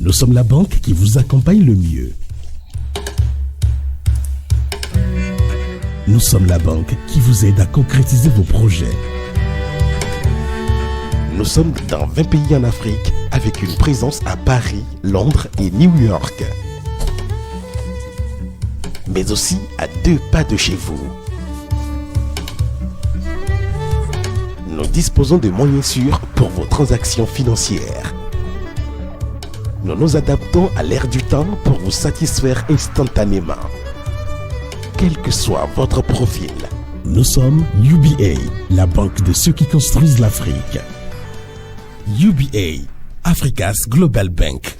Nous sommes la banque qui vous accompagne le mieux. Nous sommes la banque qui vous aide à concrétiser vos projets. Nous sommes dans 20 pays en Afrique avec une présence à Paris, Londres et New York. Mais aussi à 2 pas de chez vous. Nous disposons de moyens sûrs pour vos transactions financières. Nous nous adaptons à l'ère du temps pour vous satisfaire instantanément. Quel que soit votre profil. Nous sommes UBA, la banque de ceux qui construisent l'Afrique. UBA, Africa's Global Bank.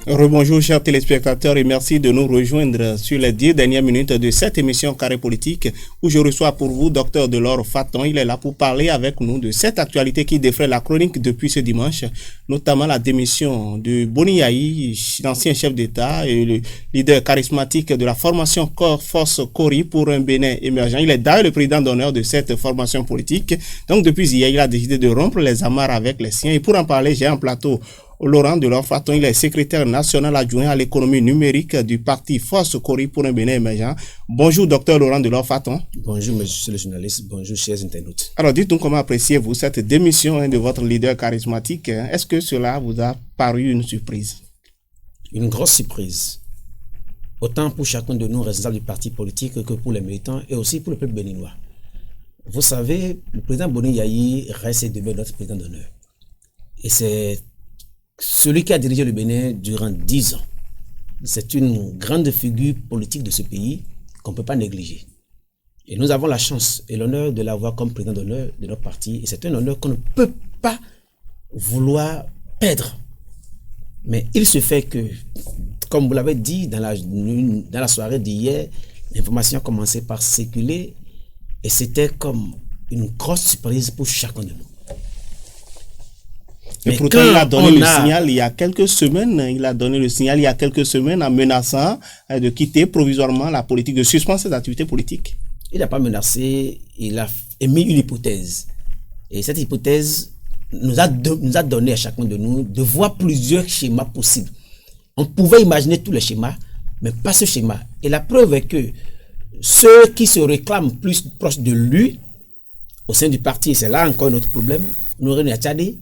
Rebonjour chers téléspectateurs et merci de nous rejoindre sur les 10 dernières minutes de cette émission Carré Politique où je reçois pour vous Dr Delors Faton. Il est là pour parler avec nous de cette actualité qui défraie la chronique depuis ce dimanche, notamment la démission de Boni Yayi, l'ancien chef d'État et le leader charismatique de la formation Force Kori pour un Bénin émergent. Il est d'ailleurs le président d'honneur de cette formation politique. Donc depuis hier, il a décidé de rompre les amarres avec les siens et pour en parler, j'ai un plateau Laurent Delors Faton, il est secrétaire national adjoint à l'économie numérique du parti Force Kori pour un Bénin émergent. Bonjour, docteur Laurent Delors Faton. Bonjour, monsieur le journaliste. Bonjour, chers internautes. Alors, dites-nous comment appréciez-vous cette démission de votre leader charismatique. Est-ce que cela vous a paru une surprise? Une grosse surprise. Autant pour chacun de nous, responsables du parti politique, que pour les militants et aussi pour le peuple béninois. Vous savez, le président Boni Yayi reste et demeure notre président d'honneur. Et c'est celui qui a dirigé le Bénin durant 10 ans. C'est une grande figure politique de ce pays qu'on ne peut pas négliger. Et nous avons la chance et l'honneur de l'avoir comme président d'honneur de notre parti. Et c'est un honneur qu'on ne peut pas vouloir perdre. Mais il se fait que, comme vous l'avez dit dans la soirée d'hier, l'information a commencé par circuler et c'était comme une grosse surprise pour chacun de nous. Mais pourtant, il a donné le signal il y a quelques semaines. Il a donné le signal il y a quelques semaines en menaçant de quitter provisoirement la politique, de suspendre ses activités politiques. Il n'a pas menacé, il a émis une hypothèse. Et cette hypothèse nous a donné à chacun de nous de voir plusieurs schémas possibles. On pouvait imaginer tous les schémas, mais pas ce schéma. Et la preuve est que ceux qui se réclament plus proches de lui, au sein du parti, et c'est là encore un autre problème, Nouré Niachade,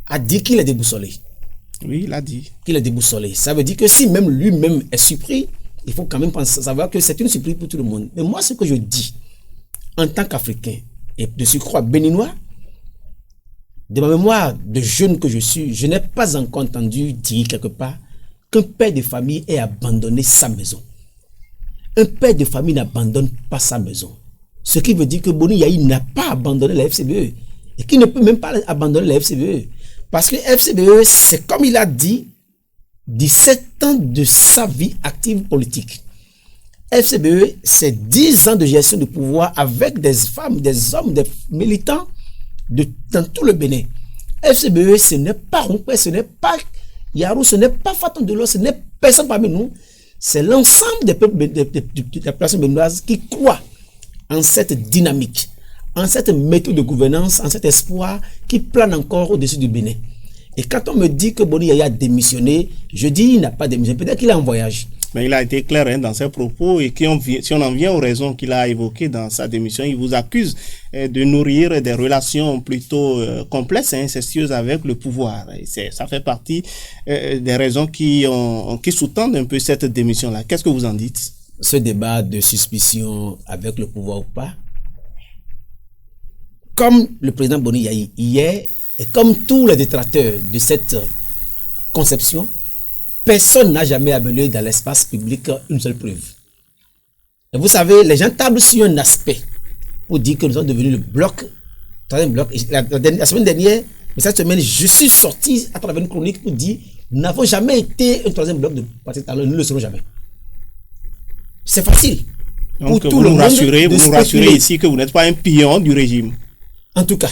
a dit qu'il est déboussolé. Oui, il a dit. Qu'il est déboussolé. Ça veut dire que si même lui-même est surpris, il faut quand même savoir que c'est une surprise pour tout le monde. Mais moi, ce que je dis, en tant qu'Africain, et de surcroît béninois, de ma mémoire de jeune que je suis, je n'ai pas encore entendu dire quelque part qu'un père de famille ait abandonné sa maison. Un père de famille n'abandonne pas sa maison. Ce qui veut dire que Boni Yayi n'a pas abandonné la FCBE et qu'il ne peut même pas abandonner la FCBE. Parce que FCBE, c'est comme il a dit, 17 ans de sa vie active politique. FCBE, c'est 10 ans de gestion de pouvoir avec des femmes, des hommes, des militants dans tout le Bénin. FCBE, ce n'est pas Rompé, ce n'est pas Yarou, ce n'est pas Faton Delors, ce n'est personne parmi nous. C'est l'ensemble des peuples, des populations béninoises qui croient en cette dynamique, en cette méthode de gouvernance, en cet espoir qui plane encore au-dessus du Bénin. Et quand on me dit que Boni Yayi a démissionné, je dis il n'a pas démissionné, peut-être qu'il est en voyage. Mais il a été clair dans ses propos et si on en vient aux raisons qu'il a évoquées dans sa démission, il vous accuse de nourrir des relations plutôt complexes et incestueuses avec le pouvoir. Et ça fait partie des raisons qui sous-tendent un peu cette démission-là. Qu'est-ce que vous en dites? Ce débat de suspicion avec le pouvoir ou pas, comme le président Boni Yayi hier, et comme tous les détracteurs de cette conception, personne n'a jamais amené dans l'espace public une seule preuve. Et vous savez, les gens tablent sur un aspect pour dire que nous sommes devenus le bloc, troisième bloc. La semaine dernière, mais cette semaine, je suis sorti à travers une chronique pour dire nous n'avons jamais été un troisième bloc de parti talent, nous ne le serons jamais. C'est facile. Donc pour tout vous nous rassurez ici que vous n'êtes pas un pion du régime. En tout cas,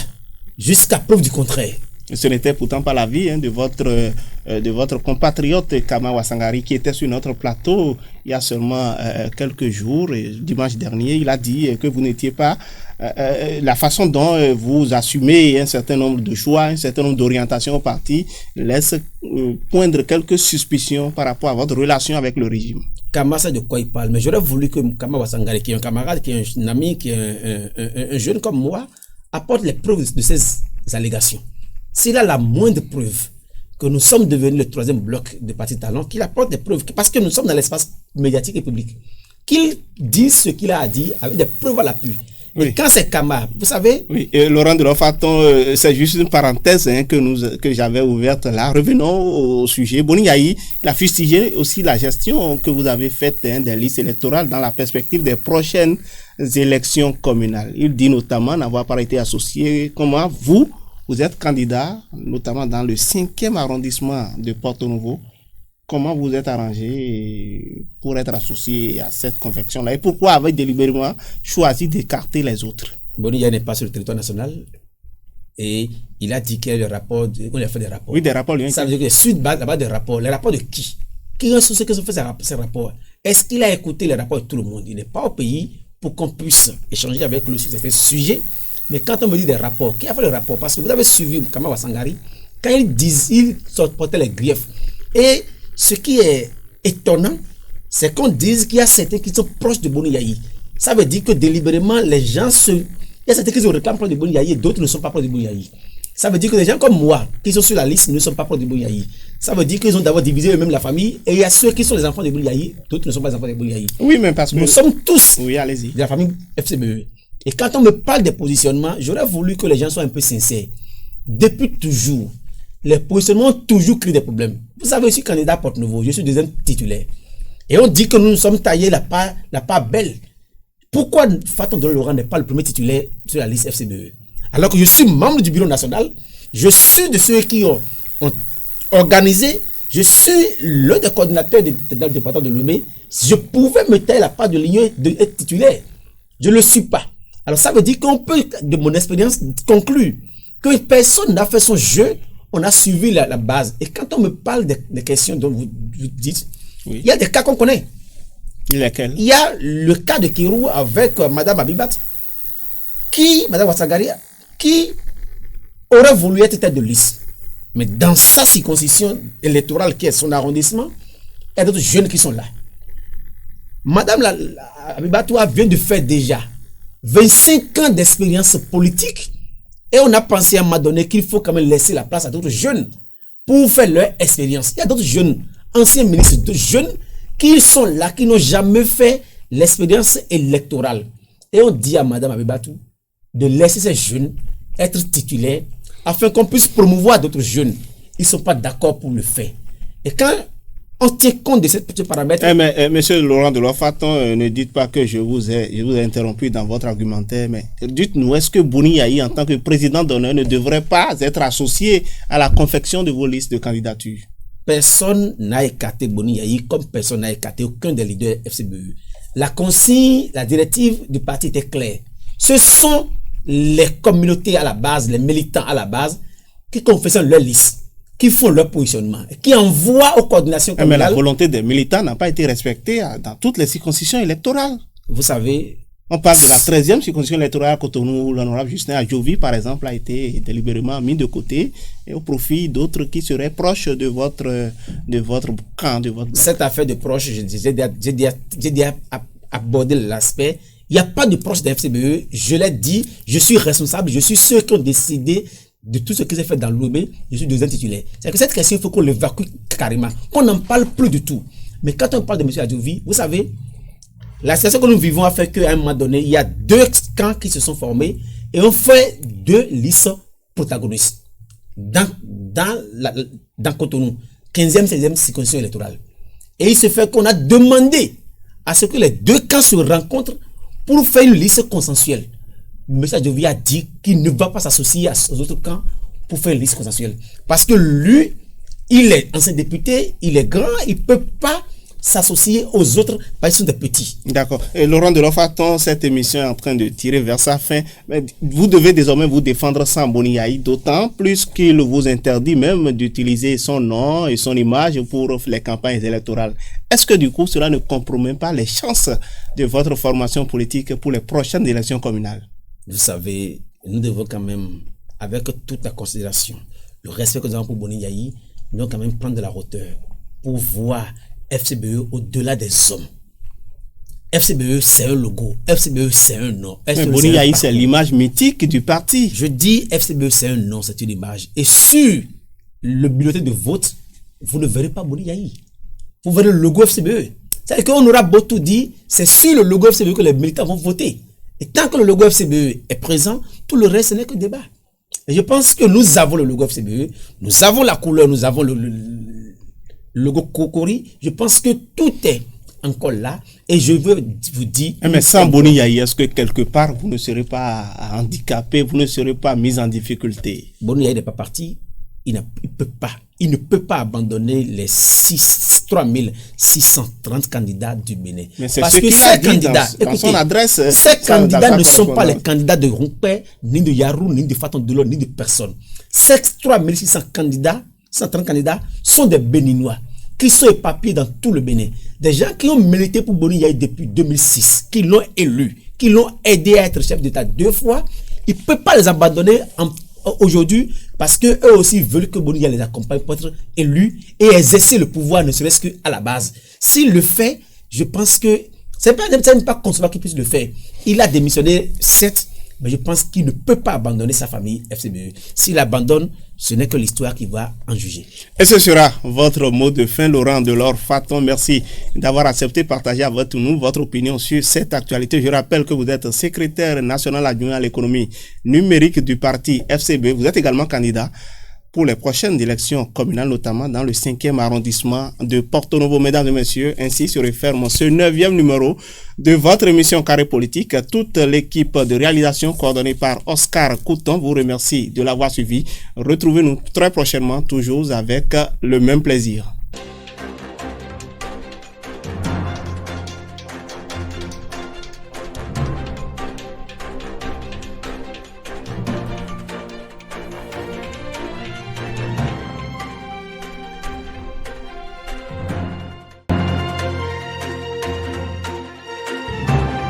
jusqu'à preuve du contraire, Ce n'était pourtant pas l'avis de votre compatriote Kama Wasangari qui était sur notre plateau il y a seulement quelques jours. Et dimanche dernier, il a dit que vous n'étiez pas la façon dont vous assumez un certain nombre de choix, un certain nombre d'orientations au parti laisse poindre quelques suspicions par rapport à votre relation avec le régime. Kama sait de quoi il parle, mais j'aurais voulu que Kama Wasangari, qui est un camarade, qui est un ami, qui est un jeune comme moi, apporte les preuves de ces allégations. S'il a la moindre preuve que nous sommes devenus le troisième bloc de Parti Talon, qu'il apporte des preuves, parce que nous sommes dans l'espace médiatique et public, qu'il dise ce qu'il a à dire avec des preuves à l'appui. Oui. Et quand c'est Kama, vous savez... Oui, et Laurent de Lofaton, c'est juste une parenthèse que j'avais ouverte là. Revenons au sujet. Boni Yayi, il a fustigé aussi la gestion que vous avez faite des listes électorales dans la perspective des prochaines élections communales. Il dit notamment n'avoir pas été associé. Comment vous êtes candidat, notamment dans le 5e arrondissement de Porto-Novo. Comment vous êtes arrangé pour être associé à cette confection-là? Et pourquoi avez délibérément choisi d'écarter les autres? Boni n'est pas sur le territoire national. Et il a dit qu'il y a qu'on a fait des rapports. Oui, des rapports. Ça veut dire que les suites là-bas des rapports. Les rapports de qui? Qui ont ceux qui ont fait ces rapports? Est-ce qu'il a écouté les rapports de tout le monde? Il n'est pas au pays pour qu'on puisse échanger avec lui sur certains sujets. Mais quand on me dit des rapports, qui a fait le rapport? Parce que vous avez suivi Kama Wasangari, quand il sortait les griefs. Et ce qui est étonnant, c'est qu'on dise qu'il y a certains qui sont proches de Boni Yayi. Ça veut dire que délibérément, les gens il y a certains qui se réclament proches de Boni Yayi et d'autres ne sont pas proches de Boni Yayi. Ça veut dire que les gens comme moi, qui sont sur la liste, ne sont pas proches de Boni Yayi. Ça veut dire qu'ils ont d'abord divisé eux-mêmes la famille et il y a ceux qui sont les enfants de Boni Yayi, d'autres ne sont pas les enfants de Boni Yayi. Oui, mais parce que nous sommes tous allez-y. de la famille FCBE. Et quand on me parle des positionnements, j'aurais voulu que les gens soient un peu sincères. Depuis toujours, les positionnements ont toujours créé des problèmes. Vous savez, je suis candidat à Porto-Novo, je suis deuxième titulaire. Et on dit que nous nous sommes taillés la part belle. Pourquoi Faton de Laurent n'est pas le premier titulaire sur la liste FCBE? Alors que je suis membre du bureau national, je suis de ceux qui ont organisé, je suis l'un des coordinateurs du département de Lomé. Je pouvais me tailler la part de l'union d'être titulaire. Je ne le suis pas. Alors ça veut dire qu'on peut, de mon expérience, conclure que personne n'a fait son jeu, on a suivi la base. Et quand on me parle des questions dont vous dites, oui, il y a des cas qu'on connaît. Lesquels? Il y a le cas de Kirou avec Madame Abibat, Madame Wasangari, qui aurait voulu être tête de liste. Mais dans sa circonscription électorale, qui est son arrondissement, il y a d'autres jeunes qui sont là. Madame Abibatoua vient de faire déjà 25 ans d'expérience politique et on a pensé à un moment donné qu'il faut quand même laisser la place à d'autres jeunes pour faire leur expérience. Il y a d'autres jeunes, anciens ministres, d'autres jeunes qui sont là, qui n'ont jamais fait l'expérience électorale. Et on dit à Madame Abibatou de laisser ces jeunes être titulaires afin qu'on puisse promouvoir d'autres jeunes. Ils ne sont pas d'accord pour le faire. Et quand on tient compte de ces petits paramètres. Mais monsieur Laurent de Lofaton, ne dites pas que je vous ai interrompu dans votre argumentaire, mais dites-nous, est-ce que Boni Yayi, en tant que président d'honneur, ne devrait pas être associé à la confection de vos listes de candidature? Personne n'a écarté Boni Yayi comme personne n'a écarté aucun des leaders FCBE. La consigne, la directive du parti était claire. Ce sont les communautés à la base, les militants à la base, qui confectionnent leur liste, qui font leur positionnement, qui envoient aux coordinations communales. Mais la volonté des militants n'a pas été respectée dans toutes les circonscriptions électorales. Vous savez... On parle de la 13e circonscription électorale à Cotonou, où l'honorable Justin Adjovi, par exemple, a été délibérément mis de côté et au profit d'autres qui seraient proches de votre camp, de votre bloc. Cette affaire de proches, j'ai déjà abordé l'aspect. Il n'y a pas de proches de FCBE. Je l'ai dit, je suis responsable, je suis ceux qui ont décidé de tout ce qui s'est fait dans l'OB, je suis deuxième titulaire. C'est que cette question, il faut qu'on l'évacue carrément, qu'on n'en parle plus du tout. Mais quand on parle de M. Adjovi, vous savez, la situation que nous vivons a fait qu'à un moment donné, il y a deux camps qui se sont formés et on fait deux listes protagonistes dans Cotonou, 15e, 16e circonscription électorale. Et il se fait qu'on a demandé à ce que les deux camps se rencontrent pour faire une liste consensuelle. M. Adjovi a dit qu'il ne va pas s'associer aux autres camps pour faire une liste consensuelle. Parce que lui, il est ancien député, il est grand, il ne peut pas s'associer aux autres parce qu'ils sont des petits. D'accord. Et Laurent Delors-Faton, cette émission est en train de tirer vers sa fin. Mais vous devez désormais vous défendre sans Boni Yayi, d'autant plus qu'il vous interdit même d'utiliser son nom et son image pour les campagnes électorales. Est-ce que du coup, cela ne compromet pas les chances de votre formation politique pour les prochaines élections communales? Vous savez, nous devons quand même, avec toute la considération, le respect que nous avons pour Boni Yayi, nous devons quand même prendre de la hauteur pour voir FCBE au-delà des hommes. FCBE, c'est un logo. FCBE, c'est un nom. Mais Boni Yayi, c'est l'image mythique du parti. Je dis FCBE, c'est un nom, c'est une image. Et sur le bulletin de vote, vous ne verrez pas Boni Yayi. Vous verrez le logo FCBE. C'est-à-dire qu'on aura beau tout dire, c'est sur le logo FCBE que les militants vont voter. Et tant que le logo FCBE est présent, tout le reste, ce n'est que débat. Et je pense que nous avons le logo FCBE, nous avons la couleur, nous avons le logo Kokori. Je pense que tout est encore là. Et je veux vous dire... Mais sans Boni Yayi, est-ce que quelque part, vous ne serez pas handicapé, vous ne serez pas mis en difficulté? Boni Yayi n'est pas parti. Il ne peut pas abandonner les 3630 candidats du Bénin. Mais c'est parce que ces candidats, dans son adresse, ces candidats ne sont pas les candidats de Rumpé, ni de Yarou, ni de Faton Delors, ni de personne. Ces 3600 candidats, 130 candidats, sont des Béninois qui sont éparpillés dans tout le Bénin. Des gens qui ont milité pour Boni Yayi depuis 2006, qui l'ont élu, qui l'ont aidé à être chef d'État 2 fois. Il ne peut pas les abandonner aujourd'hui parce que eux aussi veulent que Boni Yayi les accompagne pour être élus et exercer le pouvoir, ne serait-ce qu'à la base. S'il le fait, je pense que c'est même pas concevable qu'il puisse le faire. Il a démissionné, certes, mais je pense qu'il ne peut pas abandonner sa famille FCBE. S'il abandonne, ce n'est que l'histoire qui va en juger. Et ce sera votre mot de fin, Laurent Delors-Faton. Merci d'avoir accepté de partager avec nous votre opinion sur cette actualité. Je rappelle que vous êtes secrétaire national adjoint à l'économie numérique du parti FCBE. Vous êtes également candidat pour les prochaines élections communales, notamment dans le 5e arrondissement de Porto Novo. Mesdames et messieurs, ainsi se referme ce 9e numéro de votre émission Carré Politique. Toute l'équipe de réalisation coordonnée par Oscar Couton vous remercie de l'avoir suivi. Retrouvez-nous très prochainement, toujours avec le même plaisir.